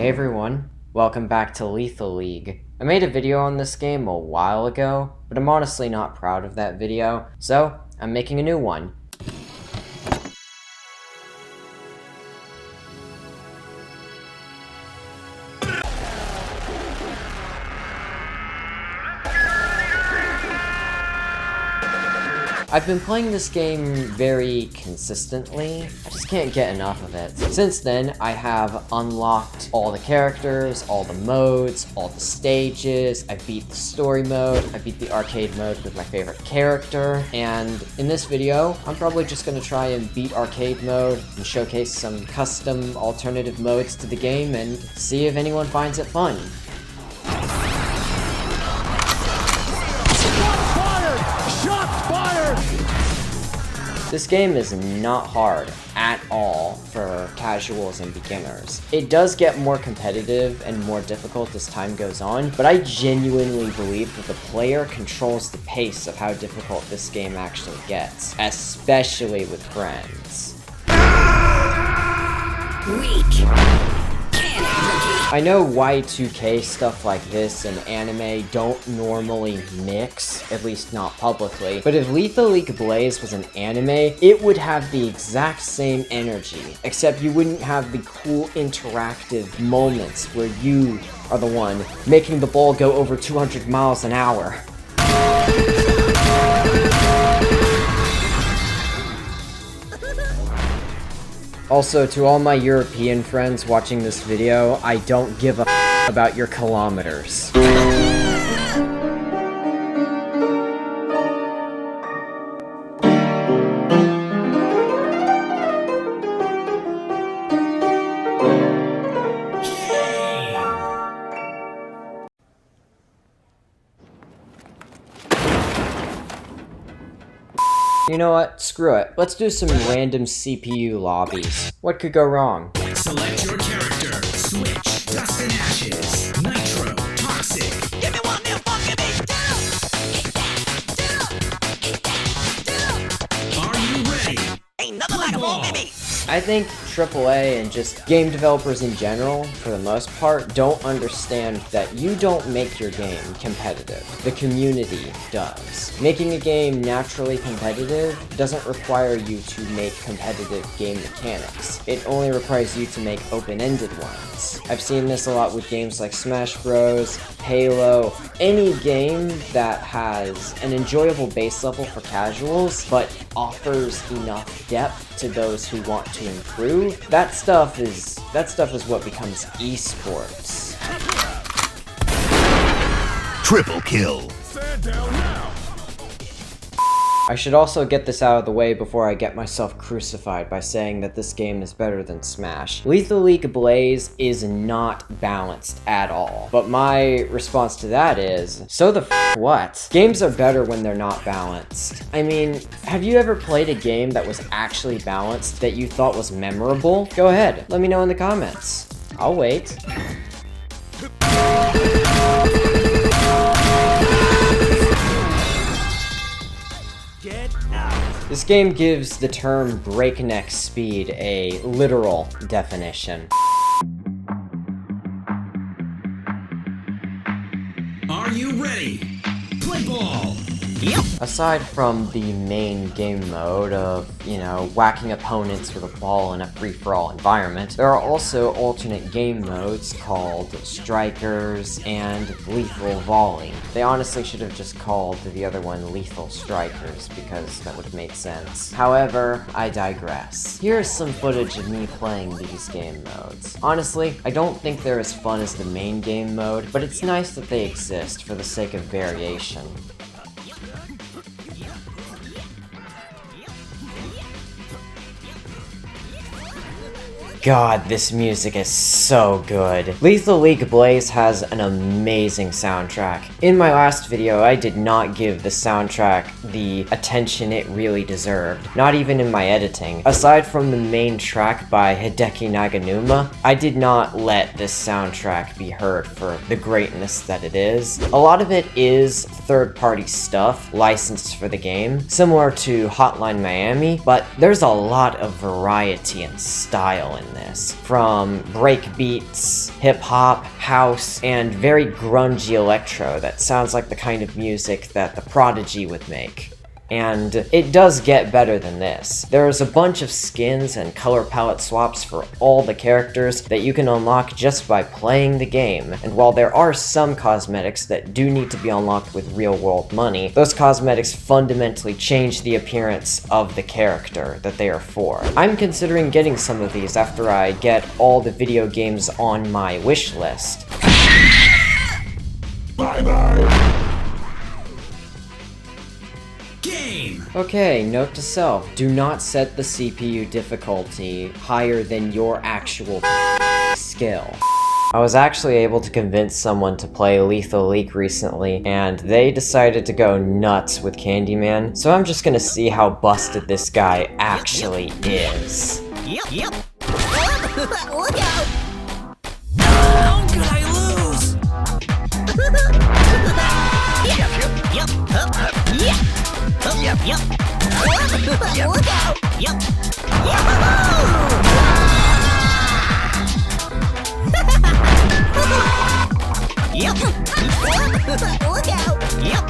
Hey everyone, welcome back to Lethal League. I made a video on this game a while ago, but I'm honestly not proud of that video, so I'm making a new one. I've been playing this game very consistently. I just can't get enough of it. Since then, I have unlocked all the characters, all the modes, all the stages. I beat the story mode, I beat the arcade mode with my favorite character, and in this video, I'm probably just gonna try and beat arcade mode and showcase some custom alternative modes to the game and see if anyone finds it fun. This game is not hard at all for casuals and beginners. It does get more competitive and more difficult as time goes on, but I genuinely believe that the player controls the pace of how difficult this game actually gets, especially with friends. Weak. I know Y2K stuff like this and anime don't normally mix, at least not publicly, but if Lethal League Blaze was an anime, it would have the exact same energy, except you wouldn't have the cool interactive moments where you are the one making the ball go over 200 miles an hour. Also, to all my European friends watching this video, I don't give a about your kilometers. You know what? Screw it. Let's do some random CPU lobbies. What could go wrong? Select your character. Switch. Dust and ashes. Nitro. Toxic. Give me one more funky beat. Are you ready? Ain't nothing like a funky beat. I think AAA and just game developers in general, for the most part, don't understand that you don't make your game competitive. The community does. Making a game naturally competitive doesn't require you to make competitive game mechanics. It only requires you to make open-ended ones. I've seen this a lot with games like Smash Bros, Halo, any game that has an enjoyable base level for casuals, but offers enough depth to those who want to improve. That stuff is what becomes esports. Triple kill. Stand down now. I should also get this out of the way before I get myself crucified by saying that this game is better than Smash. Lethal League Blaze is not balanced at all. But my response to that is, so the what? Games are better when they're not balanced. I mean, have you ever played a game that was actually balanced that you thought was memorable? Go ahead, let me know in the comments. I'll wait. This game gives the term breakneck speed a literal definition. Are you ready? Play ball. Yep. Aside from the main game mode of, whacking opponents with a ball in a free-for-all environment, there are also alternate game modes called Strikers and Lethal Volley. They honestly should have just called the other one Lethal Strikers, because that would have made sense. However, I digress. Here's some footage of me playing these game modes. Honestly, I don't think they're as fun as the main game mode, but it's nice that they exist for the sake of variation. God, this music is so good. Lethal League Blaze has an amazing soundtrack. In my last video, I did not give the soundtrack the attention it really deserved, not even in my editing. Aside from the main track by Hideki Naganuma, I did not let this soundtrack be heard for the greatness that it is. A lot of it is third-party stuff licensed for the game, similar to Hotline Miami, but there's a lot of variety and style in this. From breakbeats, hip-hop, house, and very grungy electro that sounds like the kind of music that The Prodigy would make. And it does get better than this. There's a bunch of skins and color palette swaps for all the characters that you can unlock just by playing the game, and while there are some cosmetics that do need to be unlocked with real-world money, those cosmetics fundamentally change the appearance of the character that they are for. I'm considering getting some of these after I get all the video games on my wish list. Bye-bye. Okay, note to self, do not set the CPU difficulty higher than your actual skill. I was actually able to convince someone to play Lethal League recently, and they decided to go nuts with Candyman, so I'm just gonna see how busted this guy actually is. Yep. Look out! How could I lose? Yep. Look out! Yep. Yep. Look out! Yep.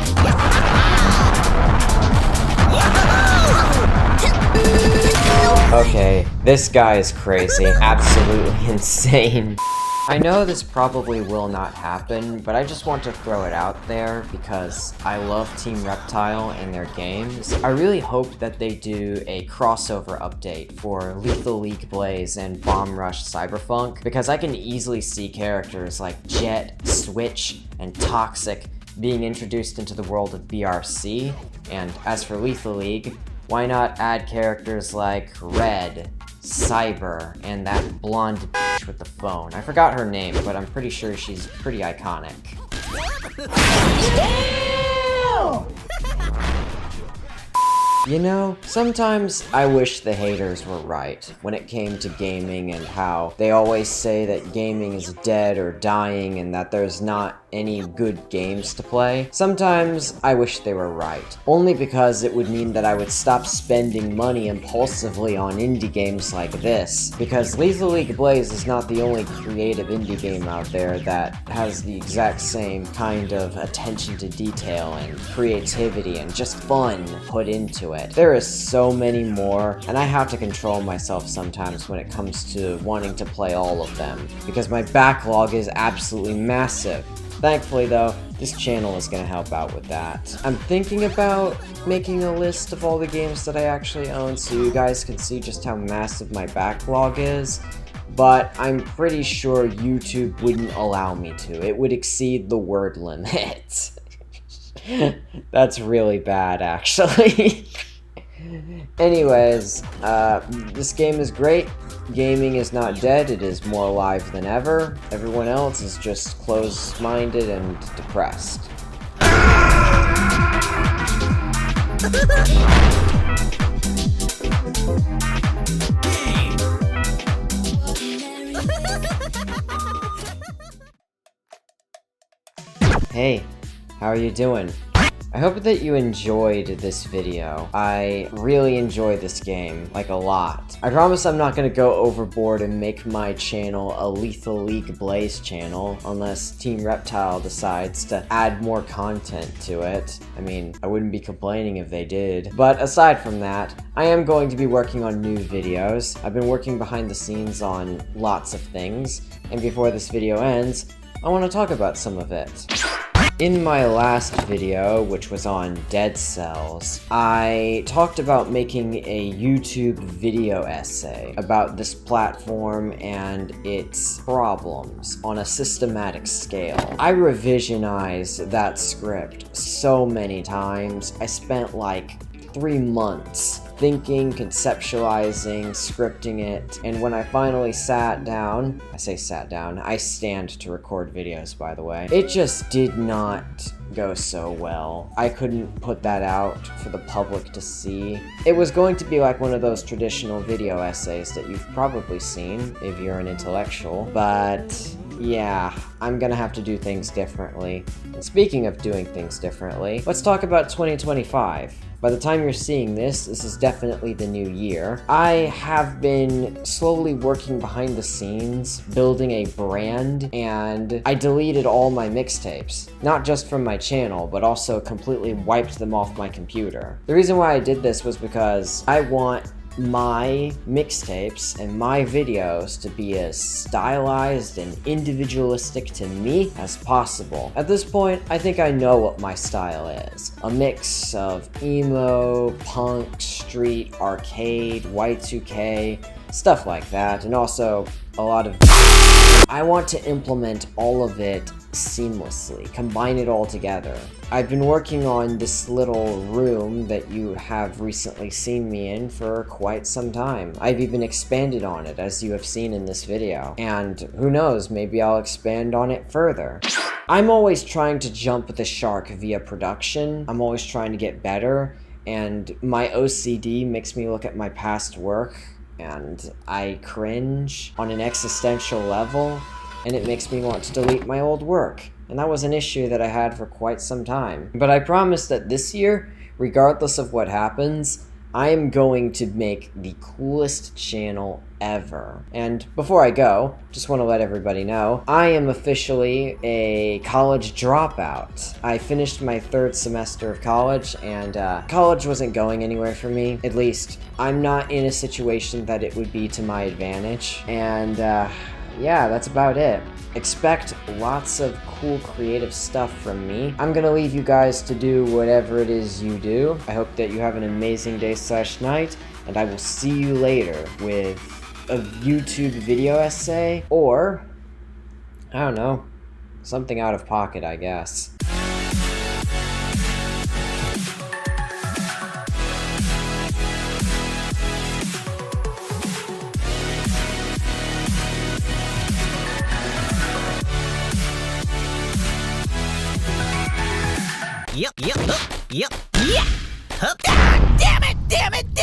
Okay, this guy is crazy. Absolutely insane. I know this probably will not happen, but I just want to throw it out there because I love Team Reptile and their games. I really hope that they do a crossover update for Lethal League Blaze and Bomb Rush Cyberpunk, because I can easily see characters like Jet, Switch, and Toxic being introduced into the world of BRC, and as for Lethal League, why not add characters like Red, Cyber, and that blonde bitch with the phone. I forgot her name, but I'm pretty sure she's pretty iconic. You know, sometimes I wish the haters were right when it came to gaming and how they always say that gaming is dead or dying and that there's not any good games to play. Sometimes I wish they were right, only because it would mean that I would stop spending money impulsively on indie games like this, because Lethal League Blaze is not the only creative indie game out there that has the exact same kind of attention to detail and creativity and just fun put into it. There is so many more, and I have to control myself sometimes when it comes to wanting to play all of them, because my backlog is absolutely massive. Thankfully though, this channel is going to help out with that. I'm thinking about making a list of all the games that I actually own so you guys can see just how massive my backlog is, but I'm pretty sure YouTube wouldn't allow me to. It would exceed the word limit. That's really bad, actually. Anyways, this game is great. Gaming is not dead, it is more alive than ever. Everyone else is just closed-minded and depressed. Hey, how are you doing? I hope that you enjoyed this video. I really enjoy this game, like a lot. I promise I'm not gonna go overboard and make my channel a Lethal League Blaze channel, unless Team Reptile decides to add more content to it. I mean, I wouldn't be complaining if they did. But aside from that, I am going to be working on new videos. I've been working behind the scenes on lots of things, and before this video ends, I want to talk about some of it. In my last video, which was on Dead Cells, I talked about making a YouTube video essay about this platform and its problems on a systematic scale. I revisionized that script so many times. I spent like 3 months thinking, conceptualizing, scripting it, and when I finally sat down, I say sat down, I stand to record videos by the way, it just did not go so well. I couldn't put that out for the public to see. It was going to be like one of those traditional video essays that you've probably seen if you're an intellectual, but yeah, I'm gonna have to do things differently. And speaking of doing things differently, let's talk about 2025. By the time you're seeing this is definitely the new year. I have been slowly working behind the scenes, building a brand, and I deleted all my mixtapes. Not just from my channel, but also completely wiped them off my computer. The reason why I did this was because I want my mixtapes and my videos to be as stylized and individualistic to me as possible. At this point, I think I know what my style is. A mix of emo, punk, street, arcade, Y2K, stuff like that, and also a lot of I want to implement all of it seamlessly, combine it all together. I've been working on this little room that you have recently seen me in for quite some time. I've even expanded on it, as you have seen in this video. And who knows, maybe I'll expand on it further. I'm always trying to jump the shark via production. I'm always trying to get better, and my OCD makes me look at my past work and I cringe on an existential level, and it makes me want to delete my old work. And that was an issue that I had for quite some time. But I promise that this year, regardless of what happens, I am going to make the coolest channel ever. And before I go, just want to let everybody know, I am officially a college dropout. I finished my 3rd semester of college, and college wasn't going anywhere for me. At least, I'm not in a situation that it would be to my advantage. And yeah, that's about it. Expect lots of cool creative stuff from me. I'm gonna leave you guys to do whatever it is you do. I hope that you have an amazing day/night, and I will see you later with a YouTube video essay, or, I don't know, something out of pocket, I guess. Yep. Yeah. Huh. Ah, damn it!